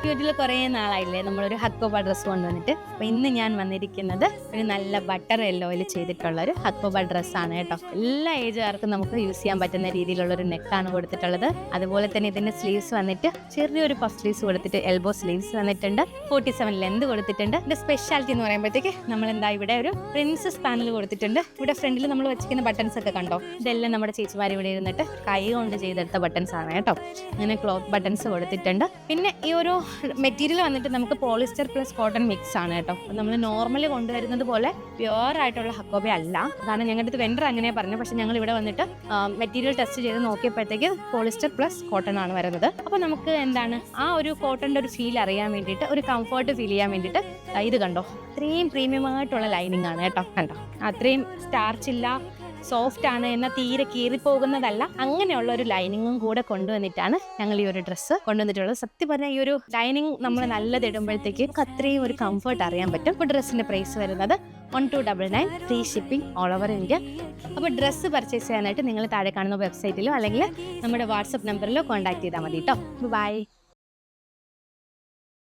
വീട്ടിൽ കുറേ നാളായില്ലേ നമ്മളൊരു ഹക്കോബ ഡ്രസ്സ് കൊണ്ടുവന്നിട്ട്. അപ്പോൾ ഇന്ന് ഞാൻ വന്നിരിക്കുന്നത് ഒരു നല്ല ബട്ടർ യെല്ലോയിൽ ചെയ്തിട്ടുള്ള ഒരു ഹക്കോബ ഡ്രസ്സാണ് കേട്ടോ. എല്ലാ ഏജുകാർക്കും നമുക്ക് യൂസ് ചെയ്യാൻ പറ്റുന്ന രീതിയിലുള്ള ഒരു നെക്കാണ് കൊടുത്തിട്ടുള്ളത്. അതുപോലെ തന്നെ ഇതിന്റെ സ്ലീവ്സ് വന്നിട്ട് ചെറിയൊരു പഫ് സ്ലീവ്സ് കൊടുത്തിട്ട് എൽബോ സ്ലീവ്സ് വന്നിട്ടുണ്ട്. 47 ലെന്ത് കൊടുത്തിട്ടുണ്ട്. ഇതിന്റെ സ്പെഷ്യാലിറ്റി എന്ന് പറയുമ്പോഴത്തേക്ക് നമ്മൾ എന്താ ഇവിടെ ഒരു പ്രിൻസസ് പാനൽ കൊടുത്തിട്ടുണ്ട്. ഇവിടെ ഫ്രണ്ടിൽ നമ്മൾ വെച്ചിരിക്കുന്ന ബട്ടൺസ് ഒക്കെ കണ്ടോ, ഇതെല്ലാം നമ്മുടെ ചേച്ചിമാർ ഇവിടെ ഇരുന്നിട്ട് കൈ കൊണ്ട് ചെയ്തെടുത്ത ബട്ടൺസ് ആണ് കേട്ടോ. അങ്ങനെ ക്ലോത്ത് ബട്ടൺസ് കൊടുത്തിട്ടുണ്ട്. പിന്നെ ഈ ഒരു മെറ്റീരിയൽ വന്നിട്ട് നമുക്ക് പോളിസ്റ്റർ പ്ലസ് കോട്ടൺ മിക്സ് ആണ് കേട്ടോ. നമ്മൾ നോർമലി കൊണ്ടുവരുന്നത് പോലെ പ്യുവർ ആയിട്ടുള്ള ഹക്കോബ അല്ല. കാരണം ഞങ്ങളുടെ അടുത്ത് വെണ്ടർ അങ്ങനെ പറഞ്ഞു. പക്ഷെ ഞങ്ങൾ ഇവിടെ വന്നിട്ട് മെറ്റീരിയൽ ടെസ്റ്റ് ചെയ്ത് നോക്കിയപ്പോഴത്തേക്ക് പോളിസ്റ്റർ പ്ലസ് കോട്ടൺ ആണ് വരുന്നത്. അപ്പോൾ നമുക്ക് എന്താണ് ആ ഒരു കോട്ടൻ്റെ ഒരു ഫീൽ അറിയാൻ വേണ്ടിയിട്ട്, ഒരു കംഫർട്ട് ഫീൽ ചെയ്യാൻ വേണ്ടിയിട്ട് ഇത് കണ്ടോ, അത്രയും പ്രീമിയം ആയിട്ടുള്ള ലൈനിങ് ആണ് കേട്ടോ. കണ്ടോ, അത്രയും സ്റ്റാർച്ച് ഇല്ല, സോഫ്റ്റ് ആണ്, എന്നാൽ തീരെ കീറിപ്പോകുന്നതല്ല. അങ്ങനെയുള്ള ഒരു ലൈനിങ്ങും കൂടെ കൊണ്ടുവന്നിട്ടാണ് ഞങ്ങൾ ഈ ഒരു ഡ്രസ്സ് കൊണ്ടുവന്നിട്ടുള്ളത്. സത്യം പറഞ്ഞാൽ ഈ ഒരു ലൈനിങ് നമ്മൾ നല്ലത് ഇടുമ്പോഴത്തേക്ക് നമുക്ക് അത്രയും ഒരു കംഫർട്ട് അറിയാൻ പറ്റും. ഇപ്പോൾ ഡ്രസ്സിന്റെ പ്രൈസ് വരുന്നത് 1299, free shipping all over India. അപ്പോൾ ഡ്രസ്സ് പർച്ചേസ് ചെയ്യാനായിട്ട് നിങ്ങൾ താഴെ കാണുന്ന വെബ്സൈറ്റിലോ അല്ലെങ്കിൽ നമ്മുടെ വാട്സപ്പ് നമ്പറിലോ കോൺടാക്ട് ചെയ്താൽ മതി കേട്ടോ. ബൈ.